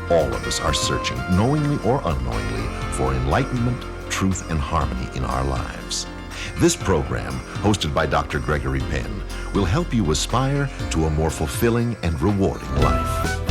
All of us are searching, knowingly or unknowingly, for enlightenment, truth, and harmony in our lives. This program, hosted by Dr. Gregory Penn, will help you aspire to a more fulfilling and rewarding life.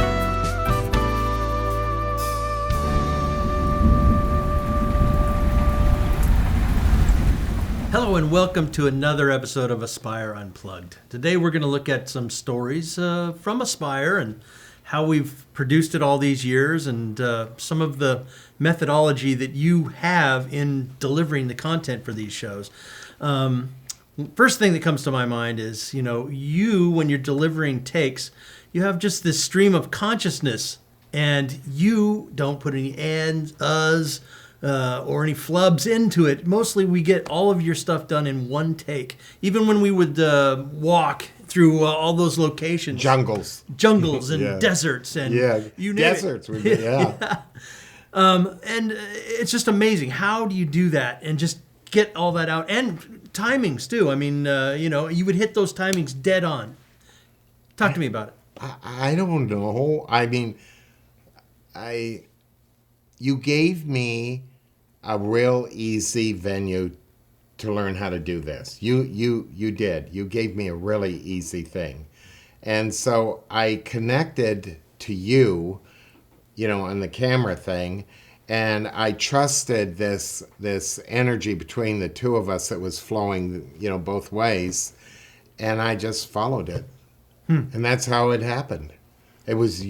Hello and welcome to another episode of Aspire Unplugged. Today we're going to look at some stories from Aspire and how we've produced it all these years and some of the methodology that you have in delivering the content for these shows. First thing that comes to my mind is, you, when you're delivering takes, you have just this stream of consciousness and you don't put any ands, uhs, or any flubs into it. Mostly we get all of your stuff done in one take. Even when we would walk through all those locations. Jungles and yeah. Deserts and you name deserts. It. Yeah. And it's just amazing. How do you do that and just get all that out? And timings too. I mean, you would hit those timings dead on. Talk to me about it. I don't know. I mean, you gave me a real easy venue to learn how to do this. You did. You gave me a really easy thing. And so I connected to you, on the camera thing, and I trusted this energy between the two of us that was flowing, both ways, and I just followed it. And that's how it happened. It was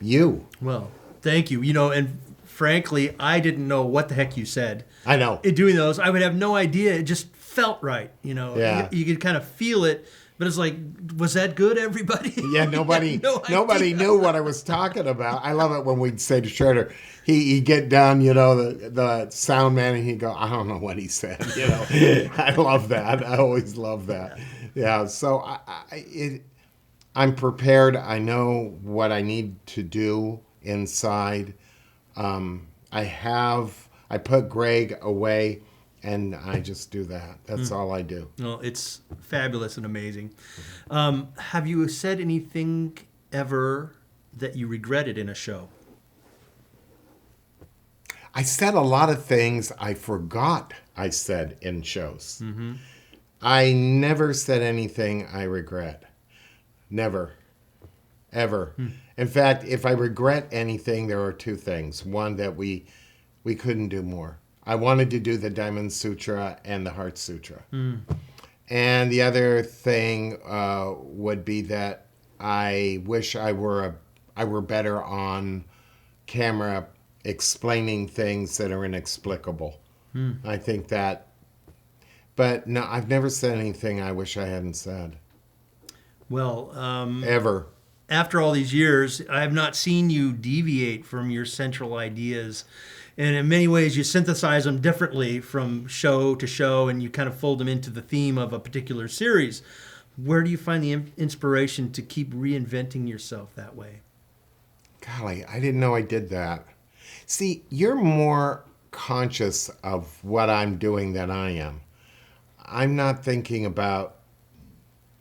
you. Well, thank you. And frankly, I didn't know what the heck you said. I know. In doing those, I would have no idea. It just felt right. Yeah. You could kind of feel it, but it's like, was that good, everybody? Yeah, nobody knew what I was talking about. I love it when we'd say to Schroeder, he'd get down, the sound man, and he'd go, I don't know what he said. I love that. I always love that. Yeah, so I'm prepared. I know what I need to do inside. I put Greg away, and I just do that. That's all I do. Well, it's fabulous and amazing. Have you said anything ever that you regretted in a show? I said a lot of things I forgot I said in shows. Mm-hmm. I never said anything I regret. Never. Ever. In fact, if I regret anything, there are two things. One, that we couldn't do more. I wanted to do the Diamond Sutra and the Heart Sutra. And the other thing would be that I wish I were better on camera explaining things that are inexplicable. I think that, but no, I've never said anything I wish I hadn't said. Well, ever. After all these years, I have not seen you deviate from your central ideas. And in many ways, you synthesize them differently from show to show, and you kind of fold them into the theme of a particular series. Where do you find the inspiration to keep reinventing yourself that way? Golly, I didn't know I did that. See, you're more conscious of what I'm doing than I am. I'm not thinking about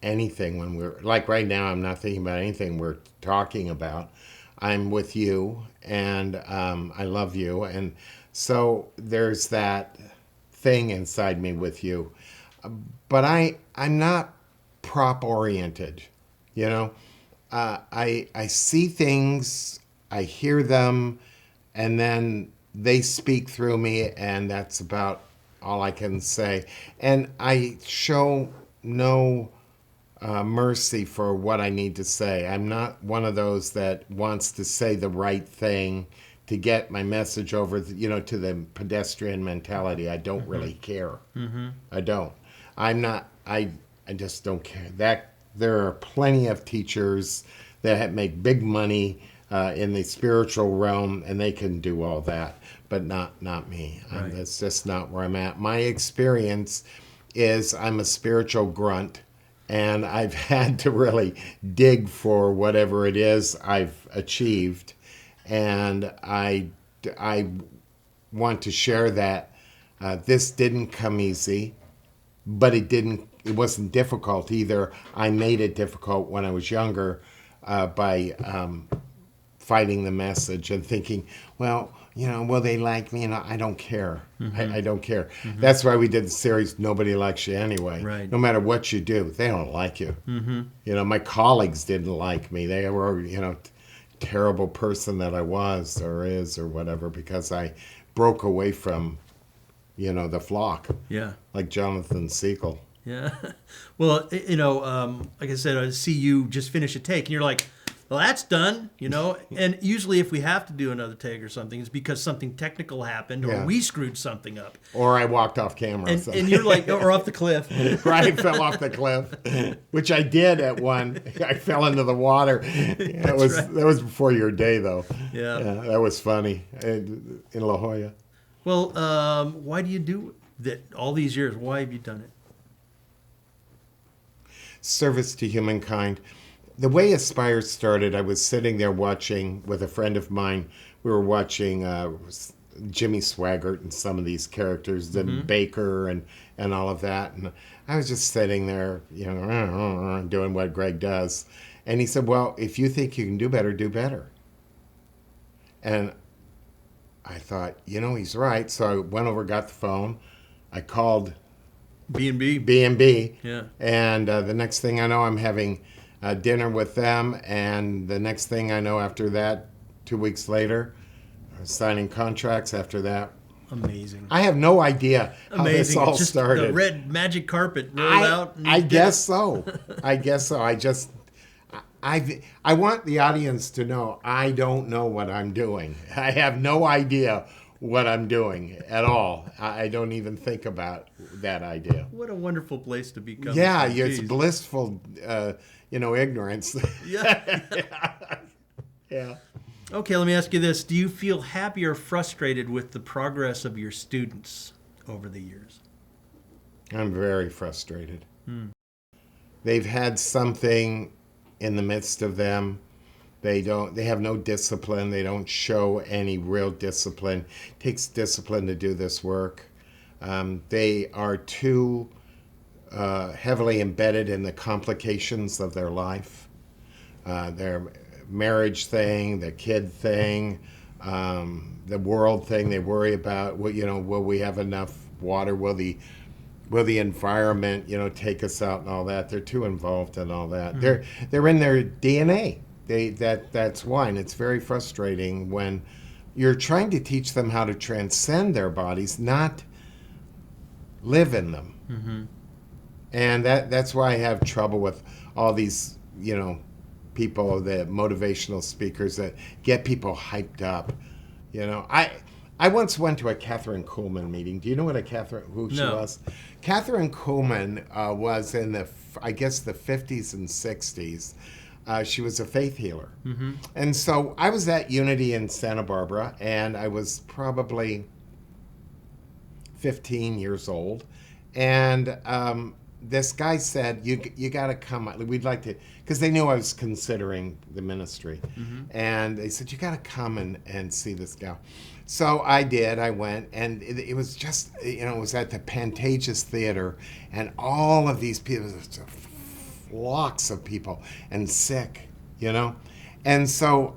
anything when we're, like right now, I'm not thinking about anything we're talking about. I'm with you, and I love you, and so there's that thing inside me with you. But I'm not prop-oriented, I see things, I hear them, and then they speak through me, and that's about all I can say. And I show no mercy for what I need to say. I'm not one of those that wants to say the right thing to get my message over, to the pedestrian mentality. I don't really care. I don't. I just don't care. There are plenty of teachers that make big money in the spiritual realm, and they can do all that, but not me. Right. That's just not where I'm at. My experience is I'm a spiritual grunt, and I've had to really dig for whatever it is I've achieved, and I want to share that this didn't come easy, but it wasn't difficult either. I made it difficult when I was younger by fighting the message and thinking, well, will they like me? I don't care. I don't care. That's why we did the series, Nobody Likes You Anyway. Right. No matter what you do, they don't like you. My colleagues didn't like me. They were, terrible person that I was or is or whatever, because I broke away from, the flock. Yeah. Like Jonathan Siegel. Yeah. Well, like I said, I see you just finish a take and you're like, well, that's done, And usually if we have to do another take or something, it's because something technical happened or we screwed something up. Or I walked off camera. And you're like, or off the cliff. Right, fell off the cliff, which I did at one. I fell into the water. That was before your day, though. Yeah. That was funny in La Jolla. Well, why do you do that all these years? Why have you done it? Service to humankind. The way Aspire started, I was sitting there watching with a friend of mine. We were watching Jimmy Swaggart and some of these characters, and Baker and all of that. And I was just sitting there, doing what Greg does. And he said, well, if you think you can do better, do better. And I thought, he's right. So I went over, got the phone. I called B&B. Yeah. And the next thing I know, I'm having dinner with them, and the next thing I know after that, 2 weeks later, signing contracts after that. Amazing. I have no idea how this all just started. The red magic carpet rolled out. I guess so. I want the audience to know I don't know what I'm doing. I have no idea what I'm doing at all. I don't even think about that idea. What a wonderful place to become. Yeah, it's blissful, ignorance. Yeah. Yeah. Okay, let me ask you this. Do you feel happy or frustrated with the progress of your students over the years? I'm very frustrated. They've had something in the midst of them. They have no discipline. They don't show any real discipline. It takes discipline to do this work. They are too heavily embedded in the complications of their life. Their marriage thing, the kid thing, the world thing. They worry about, will we have enough water? Will the environment, take us out and all that? They're too involved in all that. They're in their DNA. That's why, and it's very frustrating when you're trying to teach them how to transcend their bodies, not live in them. And that's why I have trouble with all these, people, the motivational speakers that get people hyped up. I once went to a Kathryn Kuhlman meeting. Do you know who she was? Kathryn Kuhlman was in the 50s and 60s. She was a faith healer. And so I was at Unity in Santa Barbara, and I was probably 15 years old. And this guy said, you got to come. We'd like to, because they knew I was considering the ministry. And they said, you got to come and see this gal. So I did. I went, and it was just, it was at the Pantages Theater, and all of these people, flocks of people, and sick, And so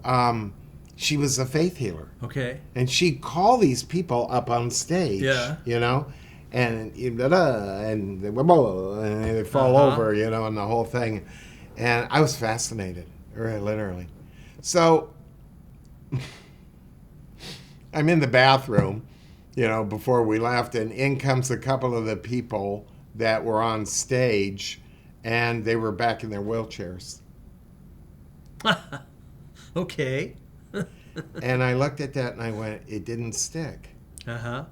she was a faith healer. Okay. And she'd call these people up on stage, and they fall over, and the whole thing. And I was fascinated, literally. So I'm in the bathroom, before we left, and in comes a couple of the people that were on stage, and they were back in their wheelchairs. Okay. And I looked at that and I went, it didn't stick. It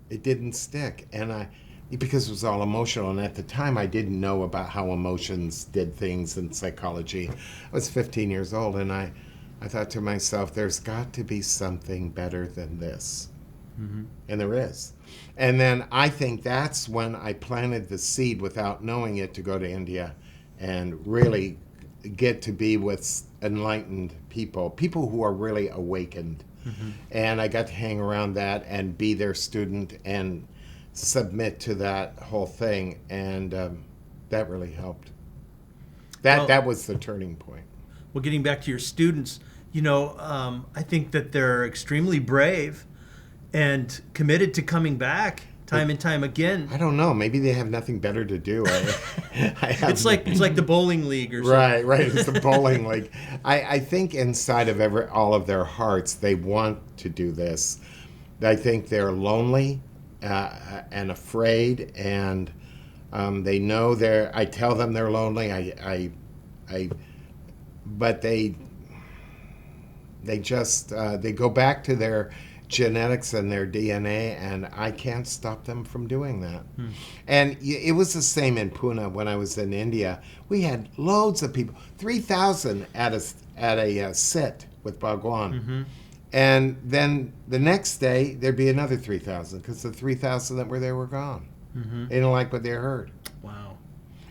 didn't stick. And because it was all emotional, and at the time I didn't know about how emotions did things in psychology. I was 15 years old, and I thought to myself, there's got to be something better than this. And there is. And then I think that's when I planted the seed, without knowing it, to go to India and really get to be with enlightened people who are really awakened. And I got to hang around that and be their student and submit to that whole thing, and that really helped. That was the turning point. Well, getting back to your students, I think that they're extremely brave and committed to coming back time and time again. I don't know. Maybe they have nothing better to do. It's like the bowling league or something. Right. It's the bowling league. I think inside of all of their hearts, they want to do this. I think they're lonely and afraid, and they know I tell them they're lonely. But they just they go back to their genetics and their DNA, and I can't stop them from doing that. And it was the same in Pune when I was in India. We had loads of people, 3,000 at a sit with Bhagwan. And then the next day there'd be another 3,000 because the 3,000 that were there were gone. They didn't like what they heard. Wow.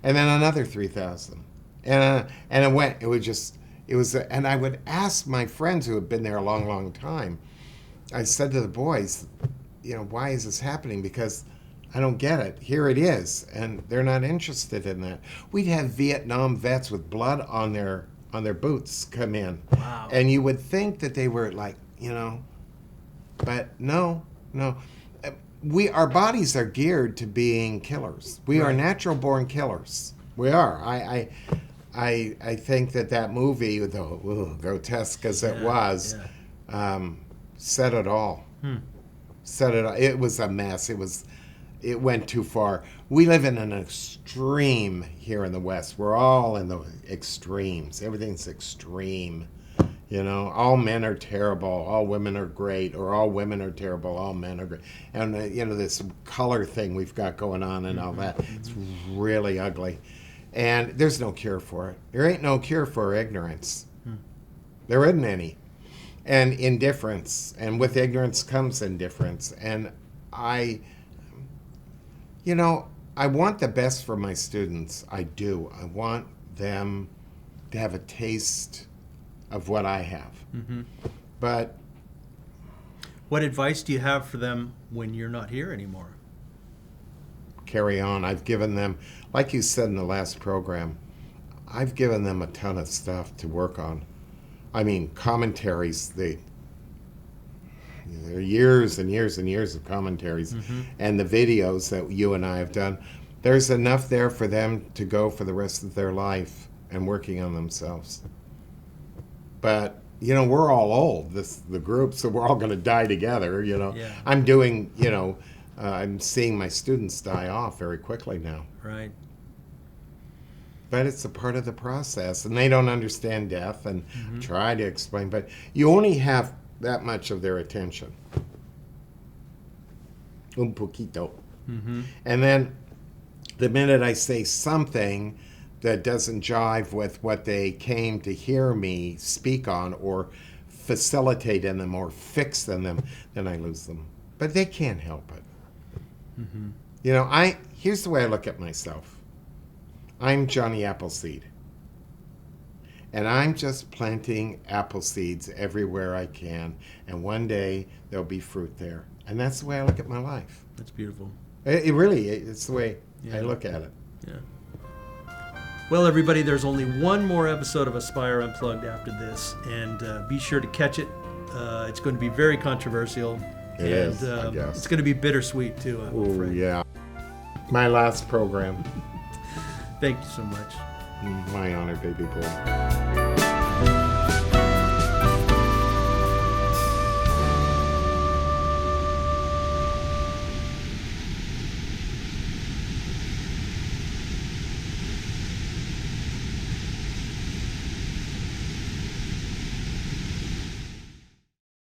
And then another 3,000, and it went. And I would ask my friends who had been there a long, long time. I said to the boys, why is this happening? Because I don't get it. Here it is, and they're not interested in that. We'd have Vietnam vets with blood on their boots come in. Wow. And you would think that they were like, but no. Our bodies are geared to being killers. We are natural born killers. We are. I think that movie, though grotesque as it was, said it all. Said it all. It was a mess. It went too far. We live in an extreme here in the West. We're all in the extremes. Everything's extreme. All men are terrible, all women are great, or all women are terrible, all men are great. And this color thing we've got going on and all that. It's really ugly. And there's no cure for it. There ain't no cure for ignorance. There isn't any. And indifference. And with ignorance comes indifference. And I want the best for my students. I do. I want them to have a taste of what I have. But what advice do you have for them when you're not here anymore? Carry on. I've given them, like you said in the last program, I've given them a ton of stuff to work on. I mean, commentaries, there are years and years and years of commentaries, and the videos that you and I have done. There's enough there for them to go for the rest of their life and working on themselves. But we're all old, the group, so we're all going to die together. Yeah. I'm doing, I'm seeing my students die off very quickly now. Right. But it's a part of the process, and they don't understand death and try to explain. But you only have that much of their attention. Un poquito. And then the minute I say something that doesn't jive with what they came to hear me speak on or facilitate in them or fix in them, then I lose them. But they can't help it. Here's the way I look at myself. I'm Johnny Appleseed. And I'm just planting apple seeds everywhere I can. And one day there'll be fruit there. And that's the way I look at my life. That's beautiful. It's the way I look at it. Yeah. Well, everybody, there's only one more episode of Aspire Unplugged after this, and be sure to catch it. It's going to be very controversial. It is, I guess. It's going to be bittersweet, too, I'm afraid. Yeah. My last program. Thank you so much. My honor, baby boy.